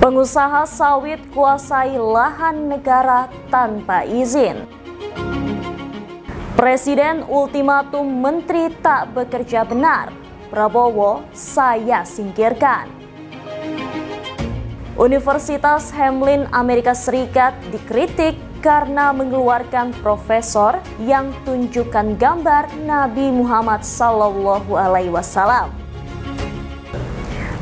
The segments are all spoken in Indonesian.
Pengusaha sawit kuasai lahan negara tanpa izin. Presiden ultimatum menteri tak bekerja benar. Prabowo, saya singkirkan. Universitas Hamline Amerika Serikat dikritik karena mengeluarkan profesor yang tunjukkan gambar Nabi Muhammad SAW.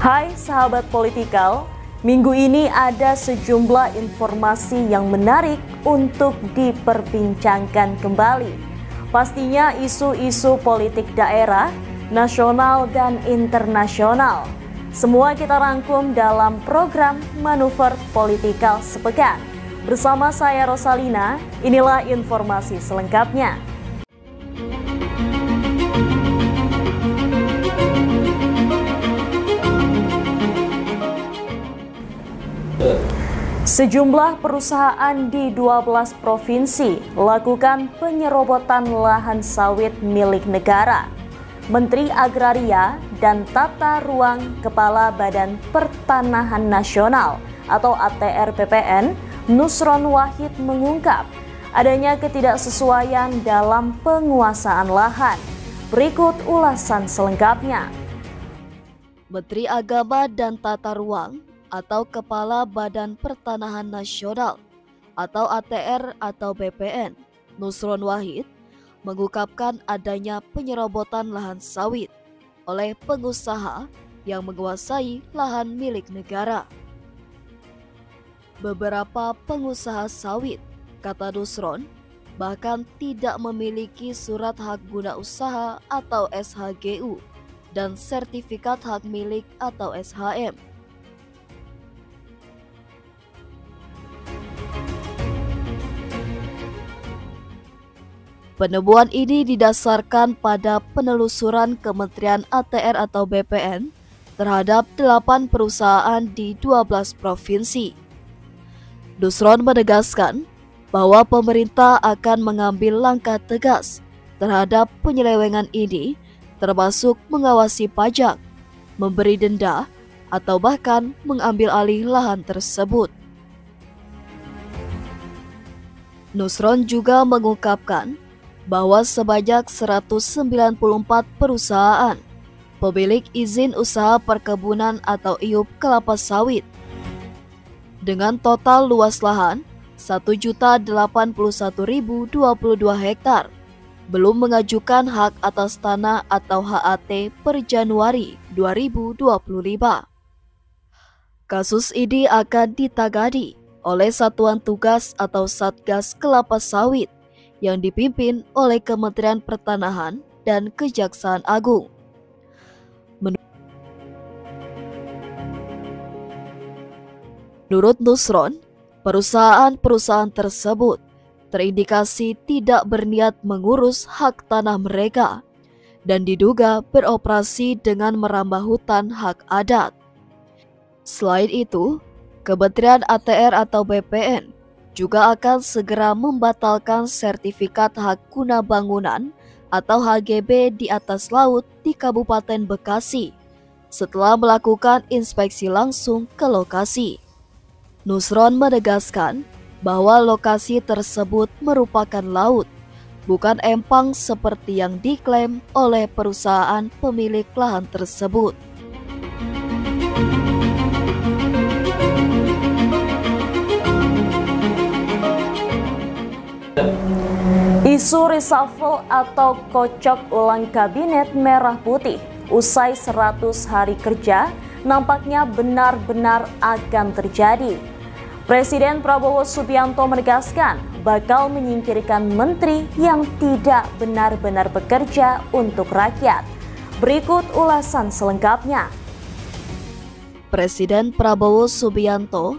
Hai sahabat Politikal, minggu ini ada sejumlah informasi yang menarik untuk diperbincangkan kembali. Pastinya isu-isu politik daerah, nasional dan internasional. Semua kita rangkum dalam program Manuver Politikal Sepekan. Bersama saya Rosalina, inilah informasi selengkapnya. Sejumlah perusahaan di 12 provinsi lakukan penyerobotan lahan sawit milik negara. Menteri Agraria dan Tata Ruang Kepala Badan Pertanahan Nasional atau ATR BPN, Nusron Wahid mengungkap adanya ketidaksesuaian dalam penguasaan lahan. Berikut ulasan selengkapnya. Menteri Agama dan Tata Ruang atau Kepala Badan Pertanahan Nasional atau ATR atau BPN, Nusron Wahid, mengungkapkan adanya penyerobotan lahan sawit oleh pengusaha yang menguasai lahan milik negara. Beberapa pengusaha sawit, kata Nusron, bahkan tidak memiliki surat hak guna usaha atau SHGU dan sertifikat hak milik atau SHM. Penemuan ini didasarkan pada penelusuran Kementerian ATR atau BPN terhadap 8 perusahaan di 12 provinsi. Nusron menegaskan bahwa pemerintah akan mengambil langkah tegas terhadap penyelewengan ini, termasuk mengawasi pajak, memberi denda, atau bahkan mengambil alih lahan tersebut. Nusron juga mengungkapkan bahwa sebanyak 194 perusahaan pemilik izin usaha perkebunan atau IUP kelapa sawit dengan total luas lahan 1.081.022 hektar belum mengajukan hak atas tanah atau HAT per Januari 2025. Kasus ini akan ditangani oleh Satuan Tugas atau Satgas Kelapa Sawit yang dipimpin oleh Kementerian Pertanahan dan Kejaksaan Agung. Menurut Nusron, perusahaan-perusahaan tersebut terindikasi tidak berniat mengurus hak tanah mereka dan diduga beroperasi dengan merambah hutan hak adat. Selain itu, Kementerian ATR atau BPN juga akan segera membatalkan sertifikat hak guna bangunan atau HGB di atas laut di Kabupaten Bekasi setelah melakukan inspeksi langsung ke lokasi. Nusron menegaskan bahwa lokasi tersebut merupakan laut, bukan empang seperti yang diklaim oleh perusahaan pemilik lahan tersebut. Isu reshuffle atau kocok ulang kabinet merah putih usai 100 hari kerja nampaknya benar-benar akan terjadi. Presiden Prabowo Subianto menegaskan bakal menyingkirkan menteri yang tidak benar-benar bekerja untuk rakyat. Berikut ulasan selengkapnya. Presiden Prabowo Subianto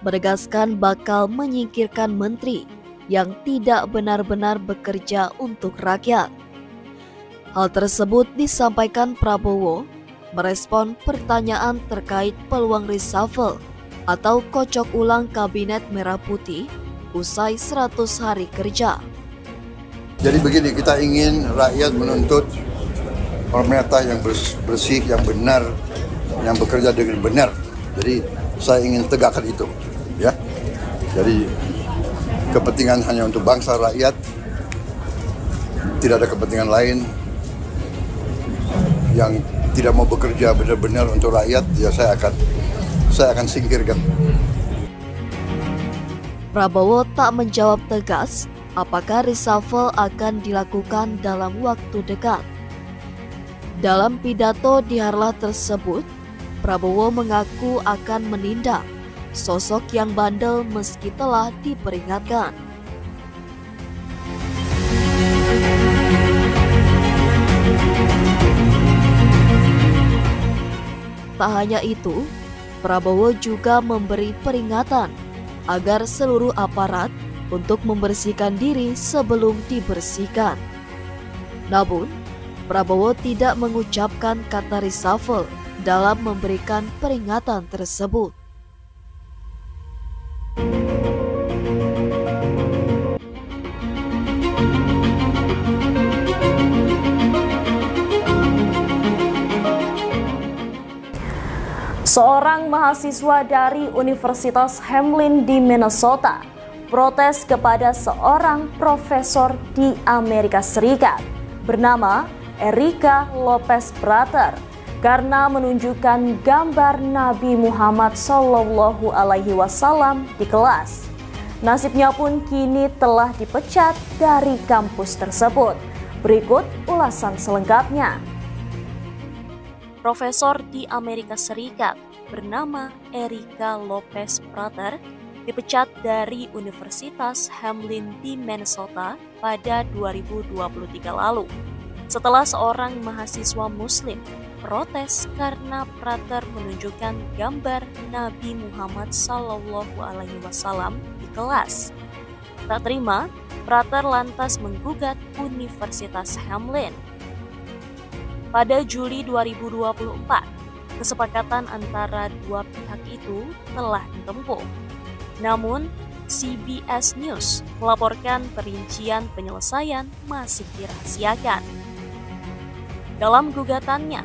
menegaskan bakal menyingkirkan menteri yang tidak benar-benar bekerja untuk rakyat. Hal tersebut disampaikan Prabowo merespon pertanyaan terkait peluang reshuffle atau kocok ulang kabinet merah putih usai 100 hari kerja. Jadi begini, kita ingin rakyat menuntut pemerintah yang bersih, yang benar, yang bekerja dengan benar. Jadi saya ingin tegakkan itu, ya. Jadi kepentingan hanya untuk bangsa rakyat, tidak ada kepentingan lain. Yang tidak mau bekerja benar-benar untuk rakyat, ya saya akan singkirkan. Prabowo tak menjawab tegas apakah reshuffle akan dilakukan dalam waktu dekat. Dalam pidato di Harlah tersebut, Prabowo mengaku akan menindak sosok yang bandel meski telah diperingatkan. Tak hanya itu, Prabowo juga memberi peringatan agar seluruh aparat untuk membersihkan diri sebelum dibersihkan. Namun, Prabowo tidak mengucapkan kata reshuffle dalam memberikan peringatan tersebut. Seorang mahasiswa dari Universitas Hamline di Minnesota protes kepada seorang profesor di Amerika Serikat bernama Erika Lopez Prater karena menunjukkan gambar Nabi Muhammad SAW di kelas. Nasibnya pun kini telah dipecat dari kampus tersebut. Berikut ulasan selengkapnya. Profesor di Amerika Serikat bernama Erika Lopez Prater dipecat dari Universitas Hamline di Minnesota pada 2023 lalu setelah seorang mahasiswa Muslim protes karena Prater menunjukkan gambar Nabi Muhammad SAW di kelas. Tak terima, Prater lantas menggugat Universitas Hamline. Pada Juli 2024, kesepakatan antara dua pihak itu telah ditempuh. Namun, CBS News melaporkan perincian penyelesaian masih dirahasiakan. Dalam gugatannya,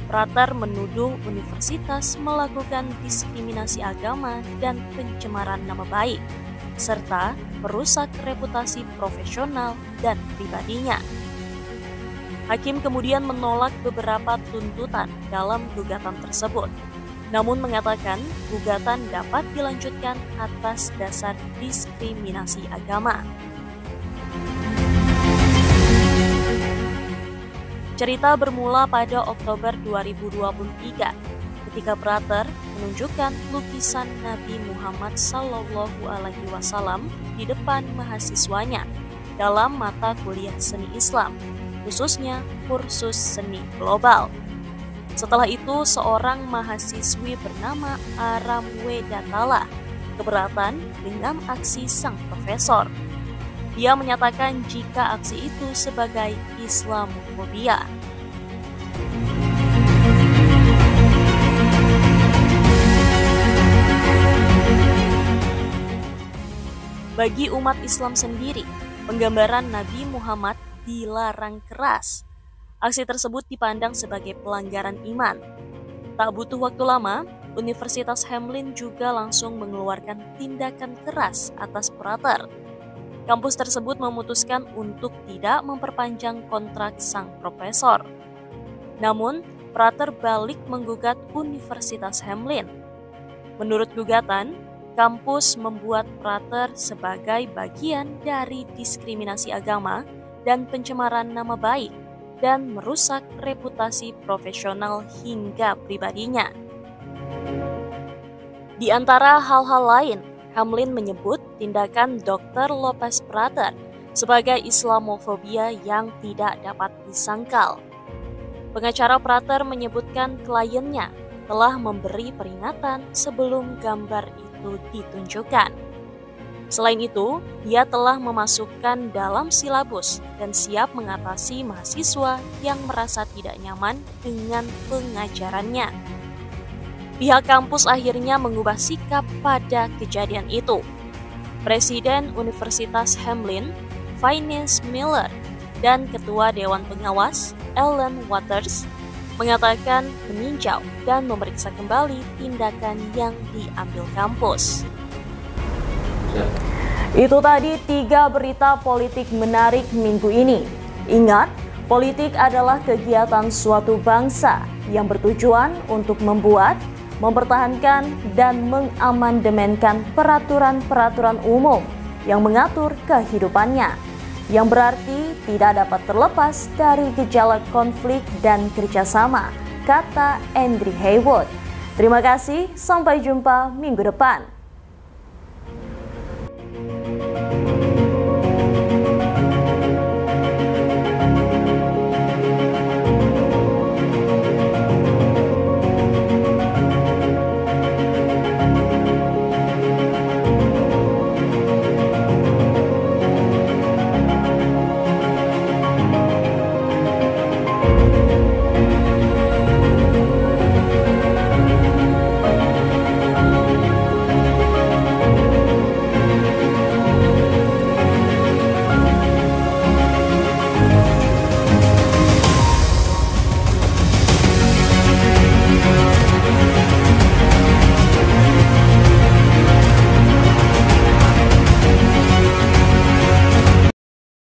Prater menuduh universitas melakukan diskriminasi agama dan pencemaran nama baik, serta merusak reputasi profesional dan pribadinya. Hakim kemudian menolak beberapa tuntutan dalam gugatan tersebut, namun mengatakan gugatan dapat dilanjutkan atas dasar diskriminasi agama. Cerita bermula pada Oktober 2023 ketika Prater menunjukkan lukisan Nabi Muhammad SAW di depan mahasiswanya dalam mata kuliah seni Islam, khususnya kursus seni global. Setelah itu, seorang mahasiswi bernama Aram Wedatala keberatan dengan aksi sang profesor. Dia menyatakan jika aksi itu sebagai Islamofobia. Bagi umat Islam sendiri, penggambaran Nabi Muhammad dilarang keras. Aksi tersebut dipandang sebagai pelanggaran iman. Tak butuh waktu lama, Universitas Hamline juga langsung mengeluarkan tindakan keras atas Prater. Kampus tersebut memutuskan untuk tidak memperpanjang kontrak sang profesor. Namun, Prater balik menggugat Universitas Hamline. Menurut gugatan, kampus membuat Prater sebagai bagian dari diskriminasi agama dan pencemaran nama baik dan merusak reputasi profesional hingga pribadinya. Di antara hal-hal lain, Hamline menyebut tindakan Dr. Lopez Prater sebagai Islamofobia yang tidak dapat disangkal. Pengacara Prater menyebutkan kliennya telah memberi peringatan sebelum gambar itu ditunjukkan. Selain itu, dia telah memasukkan dalam silabus dan siap mengatasi mahasiswa yang merasa tidak nyaman dengan pengajarannya. Pihak kampus akhirnya mengubah sikap pada kejadian itu. Presiden Universitas Hamline, Finance Miller, dan Ketua Dewan Pengawas, Ellen Waters, mengatakan meninjau dan memeriksa kembali tindakan yang diambil kampus. Itu tadi 3 berita politik menarik minggu ini. Ingat, politik adalah kegiatan suatu bangsa yang bertujuan untuk membuat, mempertahankan, dan mengamandemenkan peraturan-peraturan umum yang mengatur kehidupannya, yang berarti tidak dapat terlepas dari gejala konflik dan kerjasama, kata Andrew Haywood. Terima kasih, sampai jumpa minggu depan.